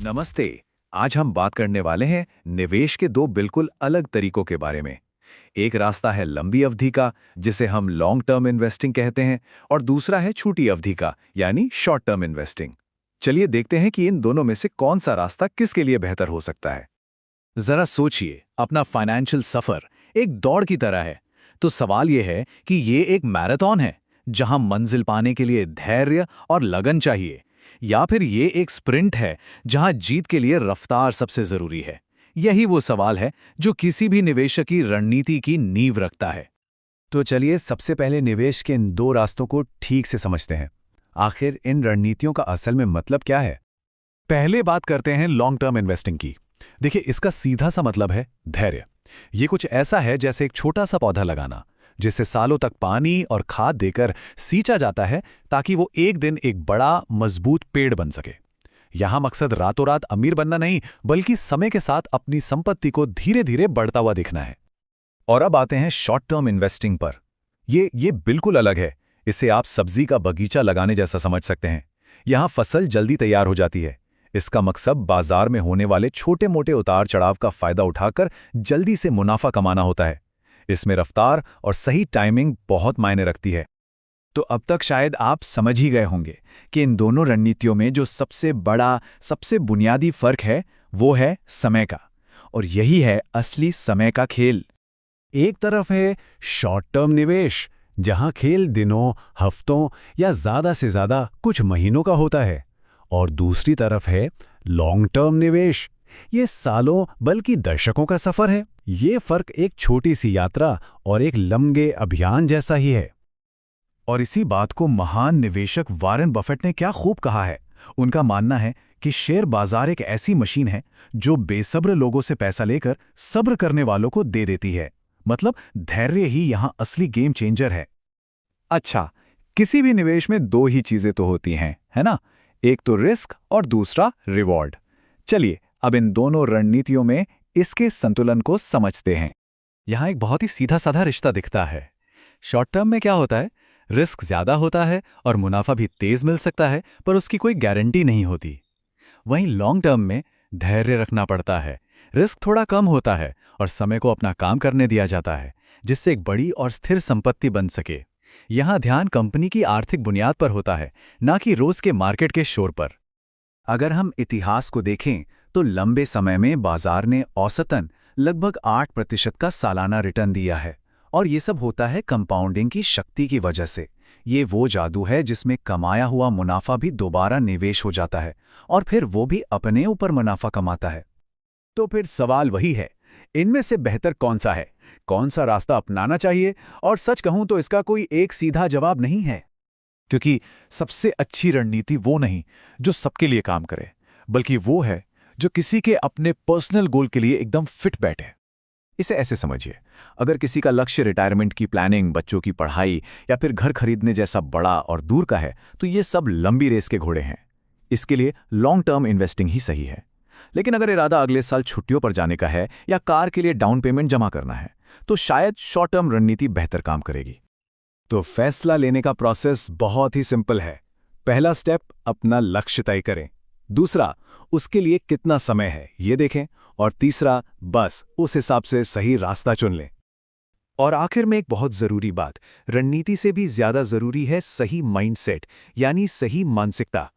नमस्ते। आज हम बात करने वाले हैं निवेश के दो बिल्कुल अलग तरीकों के बारे में। एक रास्ता है लंबी अवधि का, जिसे हम लॉन्ग टर्म इन्वेस्टिंग कहते हैं, और दूसरा है छोटी अवधि का, यानी शॉर्ट टर्म इन्वेस्टिंग। चलिए देखते हैं कि इन दोनों में से कौन सा रास्ता किसके लिए बेहतर हो सकता है। जरा सोचिए, अपना फाइनेंशियल सफर एक दौड़ की तरह है। तो सवाल यह है कि ये एक मैराथन है जहां मंजिल पाने के लिए धैर्य और लगन चाहिए, या फिर ये एक स्प्रिंट है जहां जीत के लिए रफ्तार सबसे जरूरी है। यही वो सवाल है जो किसी भी निवेशक की रणनीति की नींव रखता है। तो चलिए सबसे पहले निवेश के इन दो रास्तों को ठीक से समझते हैं। आखिर इन रणनीतियों का असल में मतलब क्या है? पहले बात करते हैं लॉन्ग टर्म इन्वेस्टिंग की। देखिए, इसका सीधा सा मतलब है धैर्य। ये कुछ ऐसा है जैसे एक छोटा सा पौधा लगाना, जिसे सालों तक पानी और खाद देकर सींचा जाता है ताकि वो एक दिन एक बड़ा मजबूत पेड़ बन सके। यहां मकसद रातों रात अमीर बनना नहीं, बल्कि समय के साथ अपनी संपत्ति को धीरे धीरे बढ़ता हुआ दिखना है। और अब आते हैं शॉर्ट टर्म इन्वेस्टिंग पर। ये बिल्कुल अलग है। इसे आप सब्जी का बगीचा लगाने जैसा समझ सकते हैं। यहां फसल जल्दी तैयार हो जाती है। इसका मकसद बाजार में होने वाले छोटे मोटे उतार चढ़ाव का फायदा उठाकर जल्दी से मुनाफा कमाना होता है। इसमें रफ्तार और सही टाइमिंग बहुत मायने रखती है। तो अब तक शायद आप समझ ही गए होंगे कि इन दोनों रणनीतियों में जो सबसे बड़ा, सबसे बुनियादी फर्क है वो है समय का। और यही है असली समय का खेल। एक तरफ है शॉर्ट टर्म निवेश, जहां खेल दिनों, हफ्तों या ज्यादा से ज्यादा कुछ महीनों का होता है। और दूसरी तरफ है लॉन्ग टर्म निवेश। ये सालों बल्कि दशकों का सफर है। ये फर्क एक छोटी सी यात्रा और एक लंबे अभियान जैसा ही है। और इसी बात को महान निवेशक वॉरेन बफेट ने क्या खूब कहा है। उनका मानना है कि शेयर बाजार एक ऐसी मशीन है जो बेसब्र लोगों से पैसा लेकर सब्र करने वालों को दे देती है। मतलब धैर्य ही यहां असली गेम चेंजर है। अच्छा, किसी भी निवेश में दो ही चीजें तो होती हैं, है ना? एक तो रिस्क और दूसरा रिवॉर्ड। चलिए अब इन दोनों रणनीतियों में इसके संतुलन को समझते हैं। यहां एक बहुत ही सीधा साधा रिश्ता दिखता है। शॉर्ट टर्म में क्या होता है? रिस्क ज्यादा होता है और मुनाफा भी तेज मिल सकता है, पर उसकी कोई गारंटी नहीं होती। वहीं लॉन्ग टर्म में धैर्य रखना पड़ता है। रिस्क थोड़ा कम होता है और समय को अपना काम करने दिया जाता है, जिससे एक बड़ी और स्थिर संपत्ति बन सके। यहां ध्यान कंपनी की आर्थिक बुनियाद पर होता है, ना कि रोज के मार्केट के शोर पर। अगर हम इतिहास को देखें तो लंबे समय में बाजार ने औसतन लगभग 8% का सालाना रिटर्न दिया है। और ये सब होता है कंपाउंडिंग की शक्ति की वजह से। ये वो जादू है जिसमें कमाया हुआ मुनाफा भी दोबारा निवेश हो जाता है और फिर वो भी अपने ऊपर मुनाफा कमाता है। तो फिर सवाल वही है, इनमें से बेहतर कौन सा है? कौन सा रास्ता अपनाना चाहिए? और सच कहूं तो इसका कोई एक सीधा जवाब नहीं है, क्योंकि सबसे अच्छी रणनीति वो नहीं जो सबके लिए काम करे, बल्कि वो है जो किसी के अपने पर्सनल गोल के लिए एकदम फिट बैठे। इसे ऐसे समझिए, अगर किसी का लक्ष्य रिटायरमेंट की प्लानिंग, बच्चों की पढ़ाई या फिर घर खरीदने जैसा बड़ा और दूर का है, तो ये सब लंबी रेस के घोड़े हैं। इसके लिए लॉन्ग टर्म इन्वेस्टिंग ही सही है। लेकिन अगर इरादा अगले साल छुट्टियों पर जाने का है या कार के लिए डाउन पेमेंट जमा करना है, तो शायद शॉर्ट टर्म रणनीति बेहतर काम करेगी। तो फैसला लेने का प्रोसेस बहुत ही सिंपल है। पहला स्टेप, अपना लक्ष्य तय करें। दूसरा, उसके लिए कितना समय है ये देखें। और तीसरा, बस उस हिसाब से सही रास्ता चुन लें। और आखिर में एक बहुत जरूरी बात, रणनीति से भी ज्यादा जरूरी है सही माइंडसेट, यानी सही मानसिकता।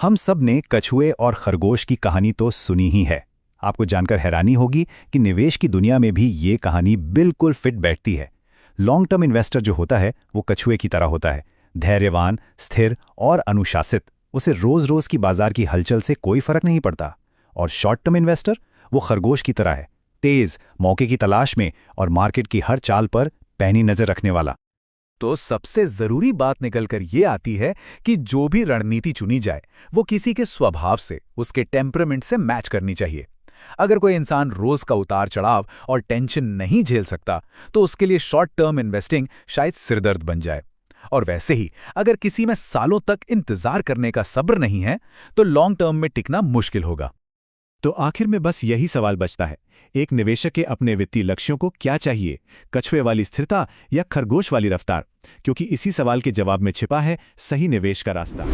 हम सब ने कछुए और खरगोश की कहानी तो सुनी ही है। आपको जानकर हैरानी होगी कि निवेश की दुनिया में भी ये कहानी बिल्कुल फिट बैठती है। लॉन्ग टर्म इन्वेस्टर जो होता है वो कछुए की तरह होता है, धैर्यवान, स्थिर और अनुशासित। उसे रोज रोज की बाजार की हलचल से कोई फर्क नहीं पड़ता। और शॉर्ट टर्म इन्वेस्टर वो खरगोश की तरह है, तेज, मौके की तलाश में और मार्केट की हर चाल पर पैनी नजर रखने वाला। तो सबसे जरूरी बात निकलकर ये आती है कि जो भी रणनीति चुनी जाए वो किसी के स्वभाव से, उसके टेम्परामेंट से मैच करनी चाहिए। अगर कोई इंसान रोज का उतार चढ़ाव और टेंशन नहीं झेल सकता, तो उसके लिए शॉर्ट टर्म इन्वेस्टिंग शायद सिरदर्द बन जाए। और वैसे ही अगर किसी में सालों तक इंतजार करने का सब्र नहीं है, तो लॉन्ग टर्म में टिकना मुश्किल होगा। तो आखिर में बस यही सवाल बचता है, एक निवेशक के अपने वित्तीय लक्ष्यों को क्या चाहिए, कछुए वाली स्थिरता या खरगोश वाली रफ्तार? क्योंकि इसी सवाल के जवाब में छिपा है सही निवेश का रास्ता।